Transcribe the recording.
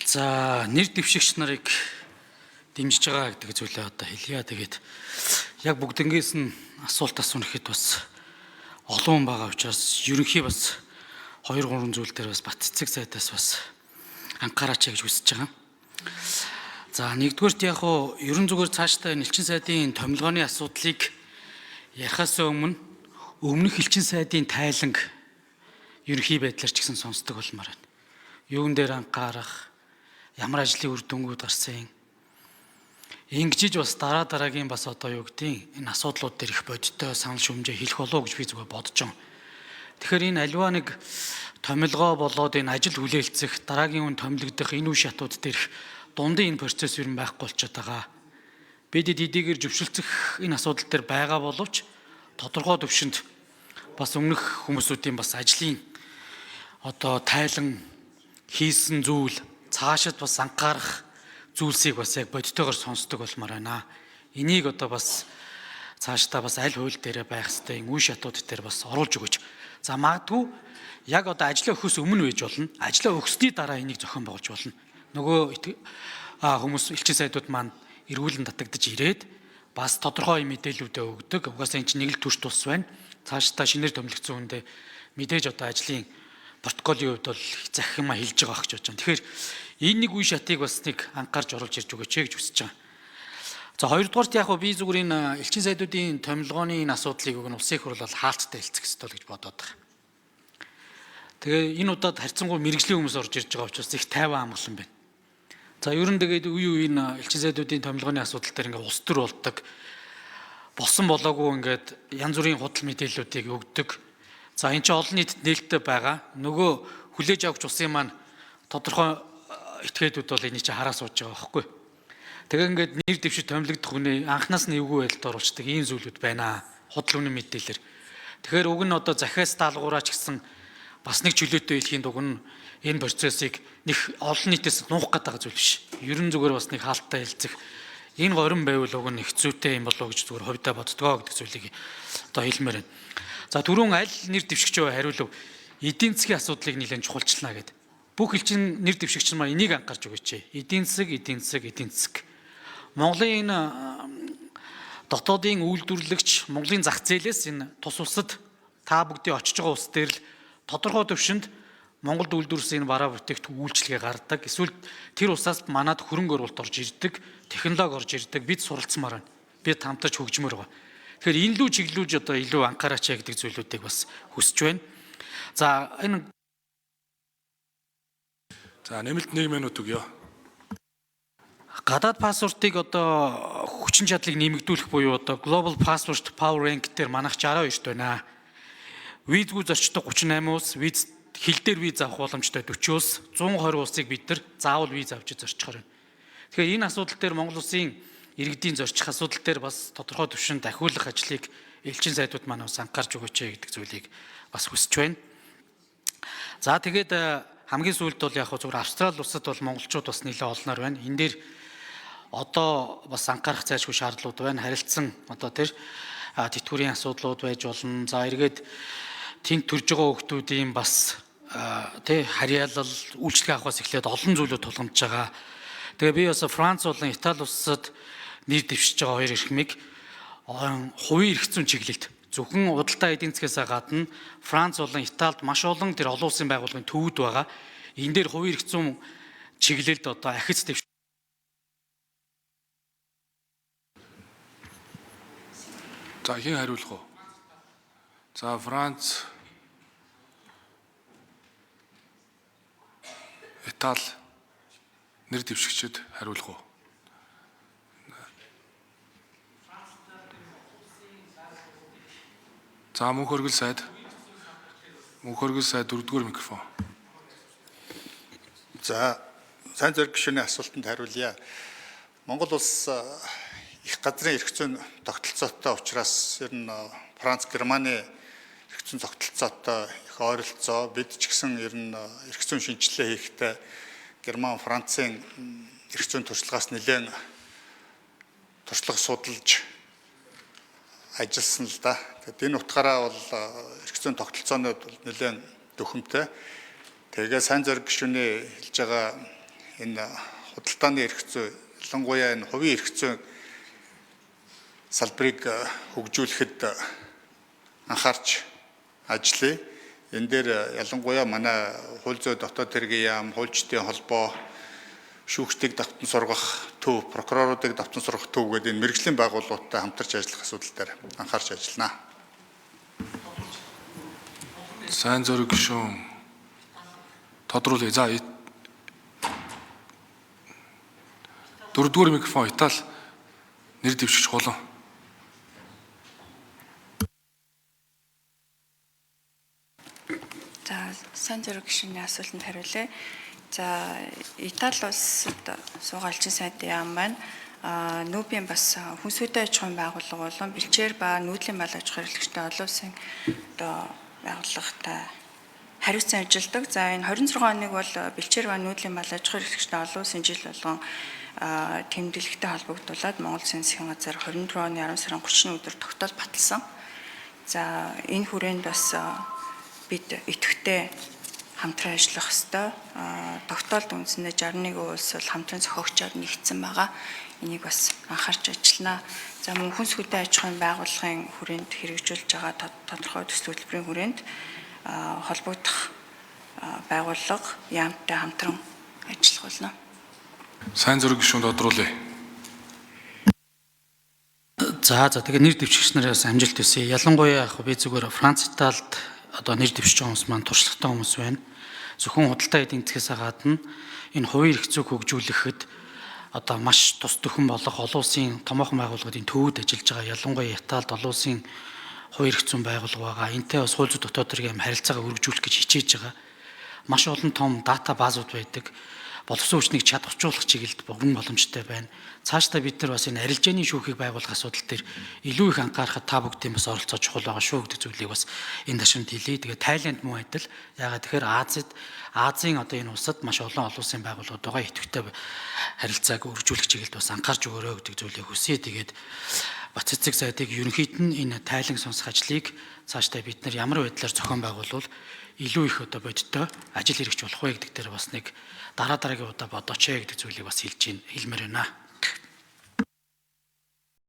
За нэр дэвшигч нарыг дэмжиж байгаа гэдэг зүйлээ одоо хэлье. Тэгээд яг бүгднгээс нь асуулт асуунахад бас олон хүн байгаа учраас ерөнхий бас 2-3 зүйл дээр бас бат цэцэг сайдаас бас анхаараач гэж хүсэж байгаа. За нэгдүгээрт яг хуу ерөн зүгээр цаашдаа элчин сайдын томилгооны асуудлыг ярихаас өмнөх элчин сайдын тайланг ерөнхий байдлаар ч гэсэн сонсдог болмоор байна. Юун дээр анхаарах, ямар ажлын үр дүнгууд гарсан. Ингэж бас дараагийн бас одоо юу гэдгийг энэ асуудлууд дээр их бодиттой санал шүүмжээ хэлэх болов гэж би зүгээр бодож байна. Тэгэхээр энэ аливаа нэг томилгоо болоод энэ ажил хүлээлцэх, дараагийн үн томилогдох энэ үе шатууд дээр дундын энэ процесс юу байхгүй болчиход байгаа. Бид эдийгээр зөвшөлдсөх энэ асуудал дээр байгаа боловч тодорхой төвшөнд бас өмнөх хүмүүсүүдийн бас ажлын одоо тайлан хийсэн зүйл цаашид бас анхаарах зүйлсийг бас яг бодитойгоор сонсдог болмоор байна. Энийг одоо бас цаашдаа бас аль хууль дээр байх хэвээр үе шатууд дээр бас оруулж өгөөч. За магадгүй яг одоо ажлаа өгөхөөс өмнө байж болно. Ажлаа өгсөний дараа энийг зохион байгуулж болно. Нөгөө хүмүүс элчин сайдууд маань эргүүлэн татагдж ирээд бас тодорхой мэдээлүүдээ өгдөг. Угаасаа энэ чинь нэг л түр тус байна. Цаашдаа шинээр томилогдсон үндэ мэдээж одоо ажлын протоколын хувьд бол захих юм хэлж байгаа гэж бодож байна. Тэгэхээр энэ нэг үе шатыг бас нэг анхаарч оруулж ирж өгөөч гэж хүсэж байгаа. За хоёрдугаарт яг би зүгээр энэ элчин сайдуудын томилгооны энэ асуудлыг өгн улсын их хурл бол хаалттай хэлцэх ёстой гэж бодоод байгаа. Тэгээ энэ удаад харьцангуй мэрэгжлийн хүмүүс орж ирж байгаа учраас их тайван амгалан байна. За ер нь тэгээд үе энэ элчин сайдуудын томилгооны асуудал дээр ингээ улс төр болдог. Болсон болоогүй ингээд янз бүрийн худал мэдээллүүдийг өгдөг. За энэ чинь олон нийтэд нээлттэй байгаа. Нөгөө хүлээж авах улсын маань тодорхой этгээдүүд бол энийг чи хараа сууж байгаа байхгүй. Тэгээ ингээд нэр дэвшиж томилогдох хүний анхнаас нь эвгүй байлд оруулцдаг ийм зүйлүүд байна. Худал үнэн мэдээлэлэр. Тэгэхээр уг нь одоо захиас даалгавраач гэсэн бас нэг чөлөөтэй хэлхийн дуг нь энэ процессыг нэг олон нийтээс нуух гэдэг зүйл биш. Ерөн зүгээр бас нэг хаалттай хэлцэх. Энэ горин байвал уг нь хэцүүтэй юм болов гэж зүгээр хувьдаа боддгоо гэдэг зүйлийг одоо хэлмээр байна. За түрүүн аль нэр дэвшигчөө хариулв эдийн засгийн асуудлыг нэлээд чухалчлаа гэдэг. Бүх элчин нэр дэвшигч маань энийг анхаарч өгөөч. Эдийн засаг. Монголын энэ дотоодын үйлдвэрлэгч, Монголын зах зээлээс энэ тус улсад та бүгдийн очиж байгаа улс дээр л тодорхой төвшөнд Монголд үйлдвэрлэсэн энэ бараа бүтээгдэхүүн үйлчлэгээ гардаг. Эсвэл тэр улсаас манад хөрөнгө оруулалт орж ирдэг, технологи орж ирдэг. Бид суралцмаар байна. Бид хамтарч хөгжмөр байгаа. Тэгэхээр энэ лүү чиглүүлж одоо илүү анхаараач гэдэг зүйлүүдийг бас хүсэж байна. За энэ нэмэлт 1 минут өгье. Гадаад паспортыг одоо хүчин чадлыг нэмэгдүүлэх буюу одоо Global Passport Power Rank дээр манайх 62-т байна. Визгүй зорчдог 38 улс, хил дээр виз авах боломжтой 40 улс, 120 улсыг бид нар заавал виз авч зорчихоор байна. Тэгэхээр энэ асуудал дээр Монгол улсын иргэдийн зорчих асуудал дээр бас тодорхой төвшөнд ахиулах ажлыг элчин сайдууд маань бас анхаарч өгөөч гэдэг зүйлийг бас хүсэж байна. За тэгээд хамгийн сүүлд бол яг зүгээр Австрали улсад бол монголчууд бас нэлээд олноор байна. Энэ дээр одоо бас анхаарах зайлшгүй шаардлагууд байна. Харилцсан одоо тэр тэтгэврийн асуудлууд байж болно. За эргээд тэнд төрж байгаа хүмүүсийн бас харьяалал үйлчлэг авахаас эхлээд олон зүйлүүд тулгамдж байгаа. Тэгээ би бас Франц болон Итали улсад нэр дэвшиж байгаа хоёр эрхмийг хувийн эрх зүйн чиглэлд зөвхөн худалдаа эдийн засгаас гадна Франц болон Италид маш олон тэр олон улсын байгууллагын төвүүд байгаа. Энэ дээр хувийн эрх зүйн чиглэлд одоо ахиц дэвш. За хэн хариулах вэ? За Франц, Итали нэр дэвшигчид хариулах уу? За мөнх хөргөл сайд 4-р микрофон. За сайн зэрэг гишүүний асуултанд хариулъя. Монгол улс их газрын эрх зүйн тогтолцоотой учраас ер нь Франц, Германы эрх зүйн тогтолцоотой их ойролцоо. Бид ч гэсэн ер нь эрх зүйн шинжилгээ хийхдээ Герман, Францын эрх зүйн туршлагаас нэлээд туршлага судалж ажилласан л да. Тэгээд энэ утгаараа бол эрх зүйн тогтолцоонууд нэлээд дөхөмтэй. Тэгээ сайн зэрэг гишүүний хэлж байгаа энэ худалдааны эрх зүй, ялангуяа энэ хувийн эрх зүйн салбарыг хөгжүүлэхэд анхаарч ажиллая. Энэ дээр ялангуяа манай хууль зүйн дотоод хэргийн яам, хуульчдын холбоо, шүүгчдийг давтан сургах төв, прокуроруудыг давтан сургах төв гэдэг энэ мэргэжлийн байгууллагуудтай хамтарч ажиллах асуудал дээр анхаарч ажиллана. Сайн зөрөг гишүүн тодруулъя. За 4-р микрофон Итали нэр дэвшигч гулан. За сайн зөрөг гишүүний асуултанд хариулъя. За Итали улсад суугаалчин сайдын яам маань нүүбийн бас хүнсүүдийн аж ахуйн байгууллага болон бэлчээр ба нүүдлийн мал аж ахуй хэрэглэгчтэй олон улсын одоо байгууллагатай хариуцсан ажилладаг. За энэ 26 хоног бол бэлчээр ба нүүдлийн мал аж ахуй хэрэглэгчтэй олон улсын жил болгон тэмдэглэгтэй холбогдуулаад Монгол Улсын засгийн газар 24 оны 10 сарын 30-ны өдөр тогтоол баталсан. За энэ хүрээнд бас бид идэвхтэй хамтран ажиллах ёстой. Тогтоолд үндсэндээ 61 улс бол хамтран зохиогчоор нэгдсэн байгаа. Энийг бас анхаарч ажиллана. За мөн хүнс хөдөө аж ахуйн байгууллагын хүрээнд хэрэгжүүлж байгаа тодорхой төсөл хөтөлбөрийн хүрээнд холбогдох байгууллага яамтай хамтран ажиллах болно. Сайн зөрөг гишүүн тодруулъя. За тэгээ нэр дэвшигч нараас амжилт хүсье. Ялангуяа яг би зүгээр Франц, Италид одоо нэр дэвшиж байгаа хүмүүс маань туршлагатай хүмүүс байна. Зөвхөн худалдаа эдийн засгээс гадна энэ хувийн эрх зүйг хөгжүүлэхэд одоо маш тус төхөн болох олон улсын томоохон байгууллагуудын төвөд ажиллаж байгаа. Ялангуяа Италид олон улсын хувийн эрх зүйн байгууллага байгаа. Энтэй бас хууль зүйн дотоод хэргийн харилцаагаа үргэлжлүүлэх гэж хичээж байгаа. Маш олон том дата баазууд байдаг. Боловсон хүчнийг чадваржуулах чиглэлд бүрэн боломжтой байна. Цаашдаа бид нар бас энэ арилжааны шүүхийг байгуулах асуудал дээр илүү их анхаарахад та бүгдийн бас оролцоо чухал байгаа шүү гэдэг зүйлийг бас энэ ташрамд хэлье. Тэгээ Тайланд мөн адил. Ягаад тэгэхээр Азийн одоо энэ улсад маш олон улсын байгууллагууд байгаа. Идэвхтэй харилцааг үргэлжлүүлэх чиглэлд бас анхаарч өгөөрэй гэдэг зүйлийг хүсье. Тэгээд Бац эцэг сайдыг ерөнхийд нь энэ тайлан сонсох ажлыг цаашдаа бид нар ямар байдлаар зохион байгуулвал илүү их одоо бодиттой ажил хэрэгч болох вэ гэдэг дээр бас нэг дараагийн удаа бодооч гэдэг зүйлийг бас хэлмээр байна.